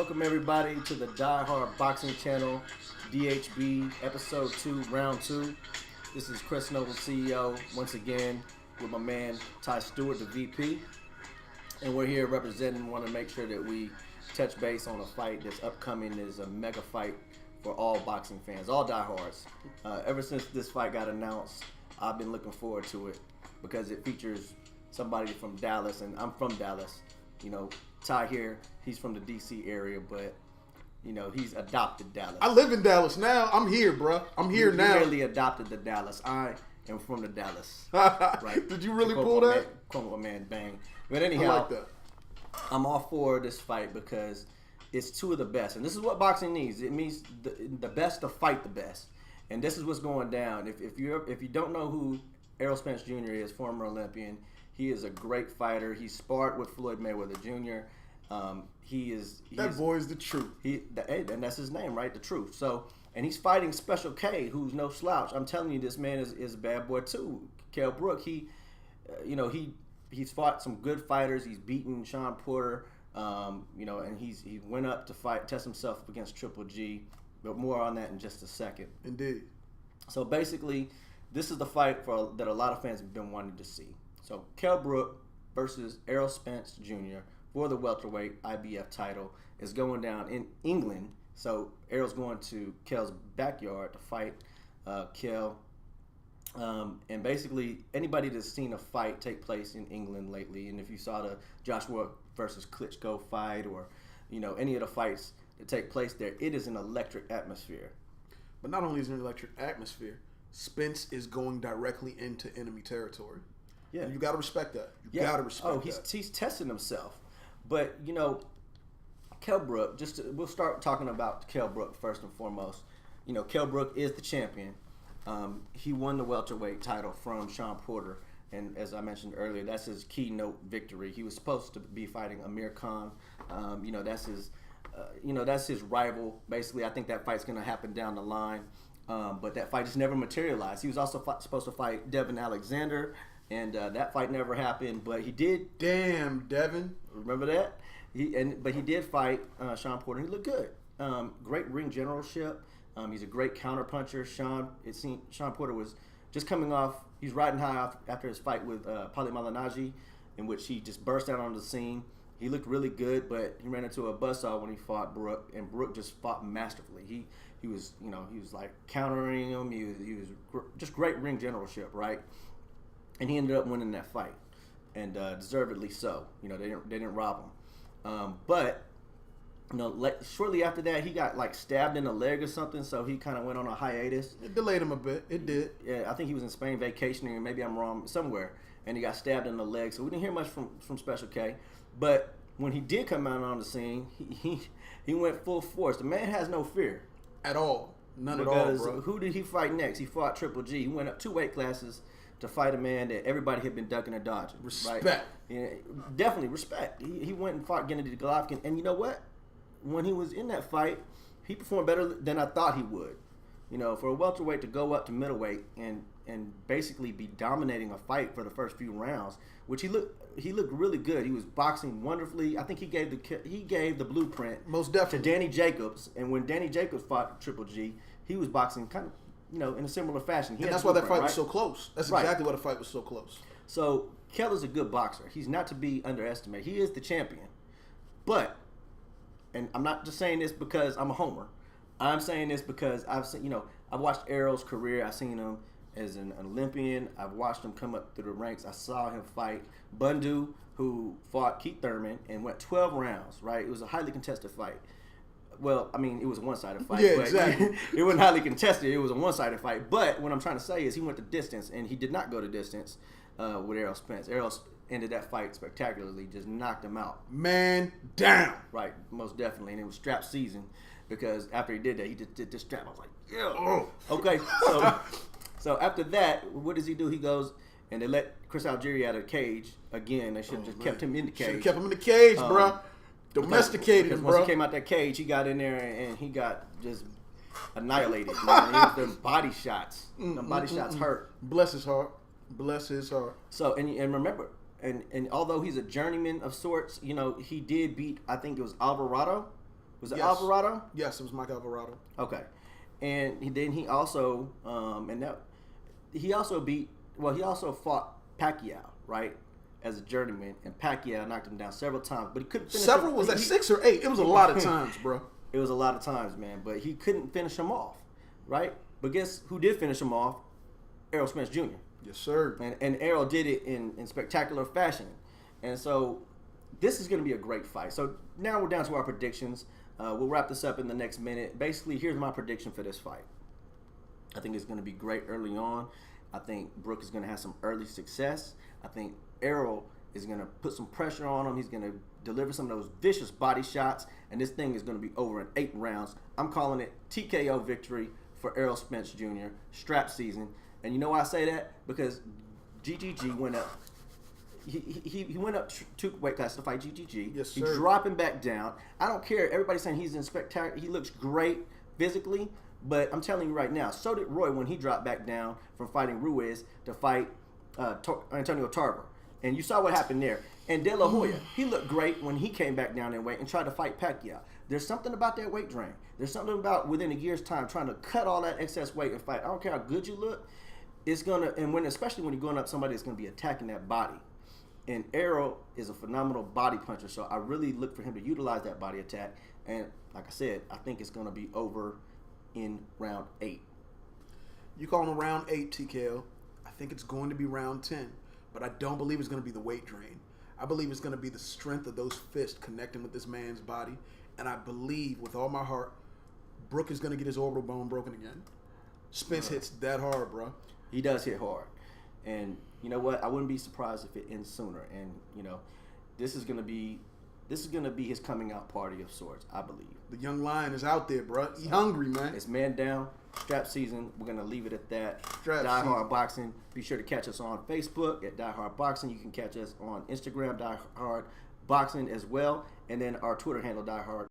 welcome everybody to the Die Hard Boxing Channel, DHB Episode 2, Round 2. This is Chris Noble, CEO, once again with my man Ty Stewart, the VP. And we're here representing, want to make sure that we touch base on a fight that's upcoming. Is a mega fight for all boxing fans, all diehards. Ever since this fight got announced, I've been looking forward to it because it features somebody from Dallas, and I'm from Dallas. You know, Ty here, he's from the D.C. area, but, you know, he's adopted Dallas. I live in Dallas now. I'm here, bro. I'm here now. He really adopted the Dallas. I am from the Dallas. Right? Did you really pull that? Quote my man, bang. But anyhow, I like that. I'm all for this fight because it's two of the best. And this is what boxing needs. It means the best to fight the best. And this is what's going down. If you don't know who Errol Spence Jr. is, former Olympian, he is a great fighter. He sparred with Floyd Mayweather Jr. That boy is the truth. And that's his name, right? The truth. So, and he's fighting Special K, who's no slouch. I'm telling you, this man is a bad boy too. Kell Brook, he's fought some good fighters. He's beaten Sean Porter, and he went up to test himself against Triple G. But more on that in just a second. Indeed. So basically, this is the fight that a lot of fans have been wanting to see. So Kell Brook versus Errol Spence Jr. for the welterweight IBF title is going down in England. So Errol's going to Kell's backyard to fight Kell. And basically, anybody that's seen a fight take place in England lately, and if you saw the Joshua versus Klitschko fight, or any of the fights that take place there, it is an electric atmosphere. But not only is it an electric atmosphere, Spence is going directly into enemy territory. Yeah, you got to respect that. You got to respect that. He's testing himself. But Kell Brook. We'll start talking about Kell Brook first and foremost. Kell Brook is the champion. He won the welterweight title from Sean Porter, and as I mentioned earlier, that's his keynote victory. He was supposed to be fighting Amir Khan. That's his rival. Basically, I think that fight's going to happen down the line, but that fight just never materialized. He was also supposed to fight Devin Alexander, and that fight never happened. But he did. Damn, Devin. Remember that? But he did fight Sean Porter. He looked good. Great ring generalship. He's a great counterpuncher. Sean Porter was just coming off. He's riding high after his fight with Paulie Malignaggi, in which he just burst out on the scene. He looked really good, but he ran into a buzzsaw when he fought Brook, and Brook just fought masterfully. He was like countering him. He was just great ring generalship, right? And he ended up winning that fight, and deservedly so. They didn't rob him, but. Shortly after that, he got stabbed in the leg or something, so he kind of went on a hiatus. It delayed him a bit. It did. Yeah, I think he was in Spain vacationing, or maybe I'm wrong, somewhere, and he got stabbed in the leg. So we didn't hear much from Special K. But when he did come out on the scene, he went full force. The man has no fear at all. None at all, bro. Because who did he fight next? He fought Triple G. He went up 2 weight classes to fight a man that everybody had been ducking and dodging. Respect. Right? Yeah, definitely respect. He went and fought Gennady Golovkin, and you know what? When he was in that fight, he performed better than I thought he would. For a welterweight to go up to middleweight and basically be dominating a fight for the first few rounds, which he looked really good. He was boxing wonderfully. I think he gave the blueprint most definitely to Danny Jacobs. And when Danny Jacobs fought Triple G, he was boxing kind of in a similar fashion. And that's why that fight was so close. That's exactly why the fight was so close. So Kell is a good boxer. He's not to be underestimated. He is the champion, but. And I'm not just saying this because I'm a homer. I'm saying this because I've watched Errol's career. I've seen him as an Olympian. I've watched him come up through the ranks. I saw him fight Bundu, who fought Keith Thurman and went 12 rounds, right? It was a highly contested fight. Well, I mean, it was a one-sided fight. Yeah, but exactly. It wasn't highly contested. It was a one-sided fight. But what I'm trying to say is he went the distance, and he did not go the distance with Errol Spence. Errol ended that fight spectacularly, just knocked him out. Man down. Right, most definitely. And it was strap season because after he did that, he just did this strap. I was like, yeah. Oh. Okay, so after that, what does he do? He goes and they let Chris Algieri out of the cage again. They should have just kept him in the cage. Should have kept him in the cage, bro. Domesticated because him, bro. Once he came out that cage, he got in there and he got just annihilated. Man. Them body shots. The body shots hurt. Bless his heart. Bless his heart. So, and remember, and although he's a journeyman of sorts, he did beat, I think it was Alvarado, Was it Alvarado? Yes, it was Mike Alvarado. Okay, and then he also he also fought Pacquiao, right, as a journeyman, and Pacquiao knocked him down several times, but he couldn't finish several him. Was that 6 or 8? It was a lot of times, bro. It was a lot of times, man, but he couldn't finish him off, right? But guess who did finish him off? Errol Spence Jr. Yes, sir. And Errol did it in spectacular fashion, and so this is going to be a great fight. So now we're down to our predictions. We'll wrap this up in the next minute. Basically, here's my prediction for this fight. I think it's going to be great early on. I think Brook is going to have some early success. I think Errol is going to put some pressure on him. He's going to deliver some of those vicious body shots, and this thing is going to be over in 8 rounds. I'm calling it TKO victory for Errol Spence Jr. Strap season. And you know why I say that? Because GGG went up. He went up 2 weight classes to fight GGG. Yes, sir. He's dropping back down. I don't care. Everybody's saying he's in spectacular. He looks great physically, but I'm telling you right now, so did Roy when he dropped back down from fighting Ruiz to fight Antonio Tarver. And you saw what happened there. And De La Hoya, he looked great when he came back down in weight and tried to fight Pacquiao. There's something about that weight drain. There's something about within a year's time trying to cut all that excess weight and fight. I don't care how good you look. It's gonna, and especially when you're going up somebody that's gonna be attacking that body. And Errol is a phenomenal body puncher, so I really look for him to utilize that body attack. And like I said, I think it's gonna be over in round 8. You calling a round 8 TKO? I think it's going to be round 10, but I don't believe it's going to be the weight drain. I believe it's going to be the strength of those fists connecting with this man's body, and I believe with all my heart, Brook is going to get his orbital bone broken again. Spence hits that hard, bro. He does hit hard, and you know what? I wouldn't be surprised if it ends sooner. And you know, this is going to be his coming out party of sorts, I believe. The young lion is out there, bro. He hungry, man. It's man down. Strap season. We're going to leave it at that. Strap Die season. Hard Boxing. Be sure to catch us on Facebook at Die Hard Boxing. You can catch us on Instagram, Die Hard Boxing as well. And then our Twitter handle, Die Hard